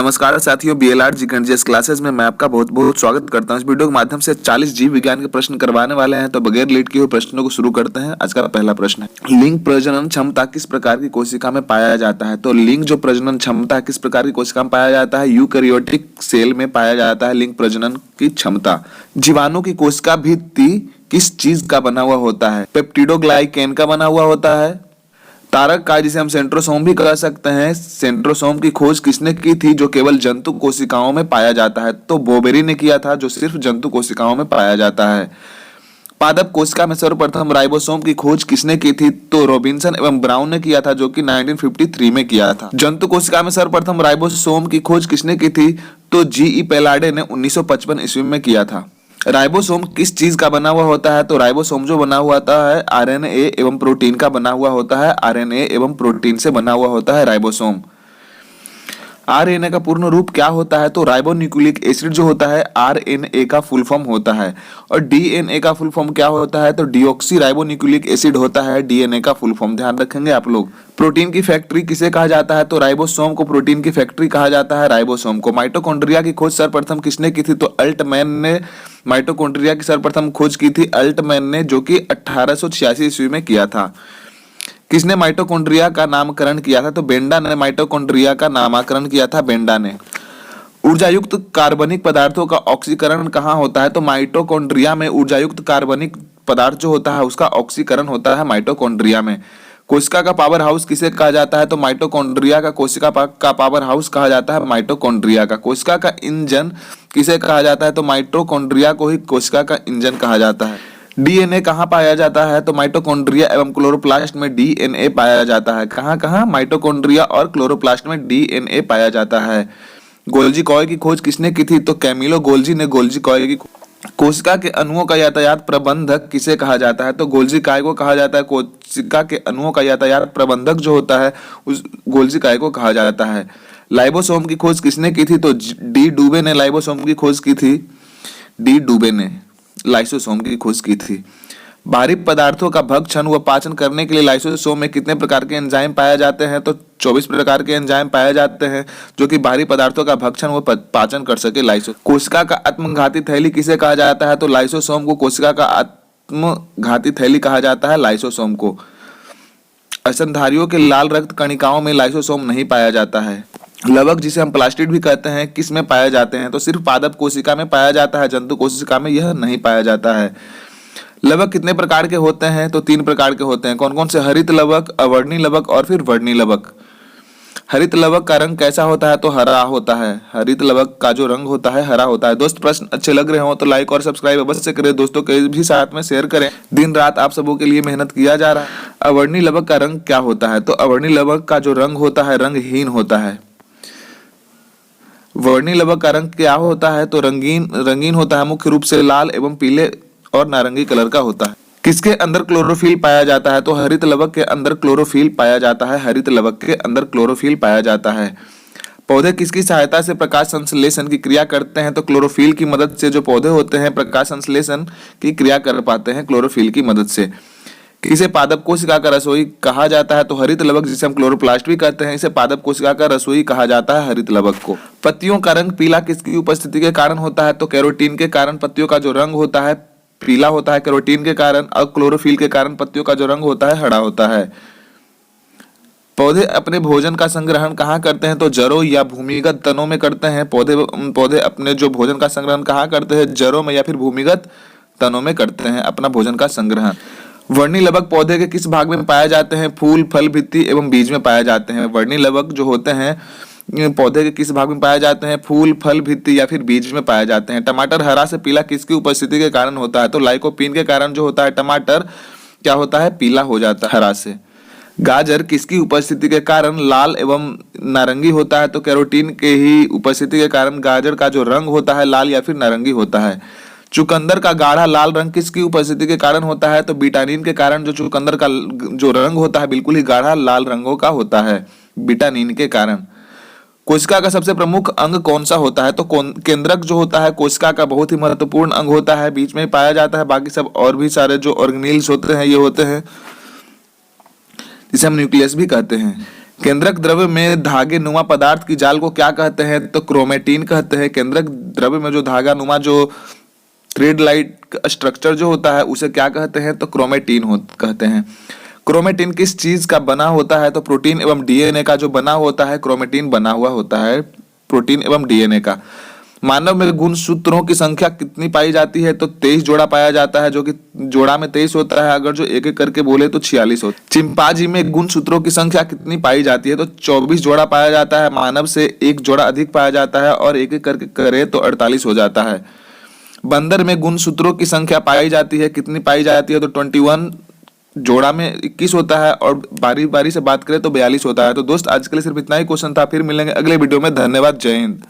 नमस्कार साथियों, BLR जीकेएनजीएस classes में मैं आपका बहुत बहुत स्वागत करता हूं। इस वीडियो के माध्यम से 40 जीव विज्ञान के प्रश्न करवाने वाले हैं, तो बगैर लेट किए हुए प्रश्नों को शुरू करते हैं। आज का पहला प्रश्न है, लिंग प्रजनन क्षमता किस प्रकार की कोशिका में पाया जाता है? तो लिंग जो प्रजनन क्षमता किस प्रकार की कोशिका में पाया जाता है? यूकैरियोटिक सेल में पाया जाता है लिंग प्रजनन की क्षमता। जीवाणु की कोशिका भित्ति किस चीज का बना हुआ होता है? पेप्टिडोग्लाइकेन का बना हुआ होता है। तारक का, जिसे हम सेंट्रोसोम भी कह सकते हैं, सेंट्रोसोम की खोज किसने की थी जो केवल जंतु कोशिकाओं में पाया जाता है? तो बोबेरी ने किया था, जो सिर्फ जंतु कोशिकाओं में पाया जाता है। पादप कोशिका में सर्वप्रथम राइबोसोम की खोज किसने की थी? तो रॉबिन्सन एवं ब्राउन ने किया था, जो कि 1953 में किया था। जंतु कोशिका में सर्वप्रथम राइबोसोम की खोज किसने की थी? तो जी.ई. पेलाडे ने 1955 ईस्वी में किया था। राइबोसोम किस चीज का बना हुआ होता है? तो राइबोसोम जो बना हुआ होता है आरएनए एवं प्रोटीन का बना हुआ होता है। आरएनए एवं प्रोटीन से बना हुआ होता है राइबोसोम। आरएनए का पूर्ण रूप क्या होता है? तो राइबोन्यूक्लिक एसिड जो होता है आरएनए का फुल फॉर्म होता है। और डीएनए का फुल फॉर्म क्या होता है? तो डीऑक्सी राइबोन्यूक्लिक एसिड होता है डीएनए का फुल फॉर्म, ध्यान रखेंगे आप लोग। प्रोटीन की फैक्ट्री किसे कहा जाता है? तो राइबोसोम को प्रोटीन की फैक्ट्री कहा जाता है, राइबोसोम को। माइटोकॉन्ड्रिया की खोज सर्वप्रथम किसने की थी? तो अल्टमैन ने माइटोकॉन्ड्रिया की सर्वप्रथम खोज की थी, अल्टमैन ने, जो कि 1886 ईस्वी में किया था। किसने माइटोकॉन्ड्रिया का नामकरण किया था? तो बेंडा ने माइटोकॉन्ड्रिया का नामकरण किया था, बेंडा ने। ऊर्जायुक्त कार्बनिक पदार्थों का ऑक्सीकरण कहाँ होता है? तो माइटोकॉन्ड्रिया में ऊर्जायुक्त कार्बनिक पदार्थ जो होता है उसका ऑक्सीकरण होता है माइटोकॉन्ड्रिया में। कोशिका का पावर हाउस किसे कहा जाता है? तो माइटोकॉन्ड्रिया का कोशिका का पावर हाउस कहा जाता है माइटोकॉन्ड्रिया का। कोशिका का इंजन किसे कहा जाता है? तो माइटोकॉन्ड्रिया को ही कोशिका का इंजन कहा जाता है। डीएनए कहाँ पाया जाता है? तो माइटोकॉन्ड्रिया एवं क्लोरोप्लास्ट में डीएनए पाया जाता है। कहाँ कहाँ? माइटोकॉन्ड्रिया और क्लोरोप्लास्ट में डीएनए पाया जाता है। गोल्जी कॉय की खोज किसने की थी? तो कैमिलो गोल्जी ने गोल्जी कॉय की। कोशिका के अणुओं का यातायात प्रबंधक किसे कहा जाता है? तो गोल्जी काय को कहा जाता है। कोशिका के अणुओं का यातायात प्रबंधक जो होता है उस गोल्जी काय को कहा जाता है। लाइबोसोम की खोज किसने की थी? तो डी डुबे ने लाइबोसोम की खोज की थी। डी डुबे ने लाइसोसोम की खोज की थी। भारी पदार्थों का भक्षण व पाचन करने के लिए लाइसोसोम में कितने प्रकार के एंजाइम पाए जाते हैं? तो 24 प्रकार के एंजाइम पाए जाते हैं जो कि भारी पदार्थों का भक्षण व पाचन कर सके। लाइसो कोशिका का आत्मघाती थैली किसे कहा जाता है? तो लाइसोसोम को कोशिका का आत्मघाती थैली कहा जाता है, लाइसोसोम को। स्तनधारियों के लाल रक्त कणिकाओं में लाइसोसोम नहीं पाया जाता है। लवक, जिसे हम प्लास्टिड भी कहते हैं, किस में पाए जाते हैं? तो सिर्फ पादप कोशिका में पाया जाता है, जंतु कोशिका में यह नहीं पाया जाता है। लवक कितने प्रकार के होते हैं? तो 3 प्रकार के होते हैं। कौन कौन से? हरित लवक, अवर्णी लवक और फिर वर्णी लवक। हरित लवक का रंग कैसा होता है? तो हरा होता है। हरित लवक का जो रंग होता है हरा होता है। दोस्त, प्रश्न अच्छे लग रहे हो तो लाइक और सब्सक्राइब अवश्य करें, दोस्तों के भी साथ में शेयर करें। दिन रात आप सबों के लिए मेहनत किया जा रहा है। अवर्णी लवक का रंग क्या होता है? तो अवर्णी लवक का जो रंग होता है रंगहीन होता है। वर्णी लवक का रंग क्या होता है? तो रंगीन होता है, मुख्य रूप से लाल एवं पीले और नारंगी कलर का होता है। किसके अंदर क्लोरोफिल पाया जाता है? तो हरित लवक के अंदर क्लोरोफिल पाया जाता है। हरित लवक के अंदर क्लोरोफिल पाया जाता है। पौधे किसकी सहायता से प्रकाश संश्लेषण की क्रिया करते हैं? तो क्लोरोफिल की मदद से जो पौधे होते हैं प्रकाश संश्लेषण की क्रिया कर पाते हैं क्लोरोफिल की मदद से। इसे पादप कोशिका का रसोई कहा जाता है? तो हरित लवक, जिसे हम क्लोरोप्लास्ट भी कहते हैं, इसे पादप कोशिका का रसोई कहा जाता है, हरित लवक को। पत्तियों का रंग पीला किसकी उपस्थिति के कारण होता है? तो कैरोटीन के कारण पत्तियों का जो रंग होता है पीला होता है, कैरोटीन के कारण। और क्लोरोफिल के कारण पत्तियों का जो रंग होता है हरा होता है। पौधे अपने भोजन का संग्रहण कहाँ करते हैं? तो जड़ों या भूमिगत तनों में करते हैं। पौधे अपने जो भोजन का संग्रहण कहाँ करते हैं? जड़ों में या फिर भूमिगत तनों में करते हैं अपना भोजन का संग्रहण। वर्णी लवक पौधे के किस भाग में पाए जाते हैं? फूल, फल, भित्ति एवं बीज में पाए जाते हैं। वर्णी लवक जो होते हैं पौधे के किस भाग में पाए जाते हैं? फूल, फल, भित्ति या फिर बीज में पाए जाते हैं। टमाटर हरा से पीला किसकी उपस्थिति के कारण होता है? तो लाइकोपीन के कारण जो होता है टमाटर क्या होता है? पीला हो जाता है हरा से। गाजर किसकी उपस्थिति के कारण लाल एवं नारंगी होता है? तो कैरोटीन के ही उपस्थिति के कारण गाजर का जो रंग होता है लाल या फिर नारंगी होता है। चुकंदर का गाढ़ा लाल रंग किसकी उपस्थिति के कारण होता है? तो बिटानिन के कारण जो चुकंदर का जो रंग होता है बिल्कुल ही गाढ़ा लाल रंगों का होता है, बिटानिन के कारण। कोशिका का सबसे प्रमुख अंग कौन सा होता है? तो केंद्रक जो होता है कोशिका का बहुत ही महत्वपूर्ण अंग होता है, बीच में पाया जाता है। बाकी सब और भी सारे जो ऑर्गेनेल्स होते हैं ये होते हैं, जिसे हम न्यूक्लियस भी कहते हैं। केंद्रक द्रव्य में धागे नुमा पदार्थ की जाल को क्या कहते हैं? तो क्रोमेटिन कहते हैं। केंद्रक द्रव्य में जो धागा नुमा जो थ्रेड लाइट स्ट्रक्चर जो होता है उसे क्या कहते हैं? तो क्रोमेटिन कहते हैं। क्रोमेटिन किस चीज का बना होता है? तो प्रोटीन एवं डीएनए का जो बना होता है क्रोमेटिन बना हुआ होता है प्रोटीन एवं डीएनए का। मानव में गुणसूत्रों की संख्या कितनी पाई जाती है? तो 23 जोड़ा पाया जाता है, जो कि जोड़ा में 23 होता है, अगर जो एक एक करके बोले तो 46 होता है। चिंपांजी में गुणसूत्रों की संख्या कितनी पाई जाती है? तो 24 जोड़ा पाया जाता है। मानव से एक जोड़ा अधिक पाया जाता है और एक एक करके करे तो 48 हो जाता है। बंदर में गुणसूत्रों की संख्या पाई जाती है, कितनी पाई जाती है? तो 21 जोड़ा में 21 होता है और बारी बारी से बात करें तो 42 होता है। तो दोस्त आज के लिए सिर्फ इतना ही क्वेश्चन था, फिर मिलेंगे अगले वीडियो में। धन्यवाद, जय हिंद।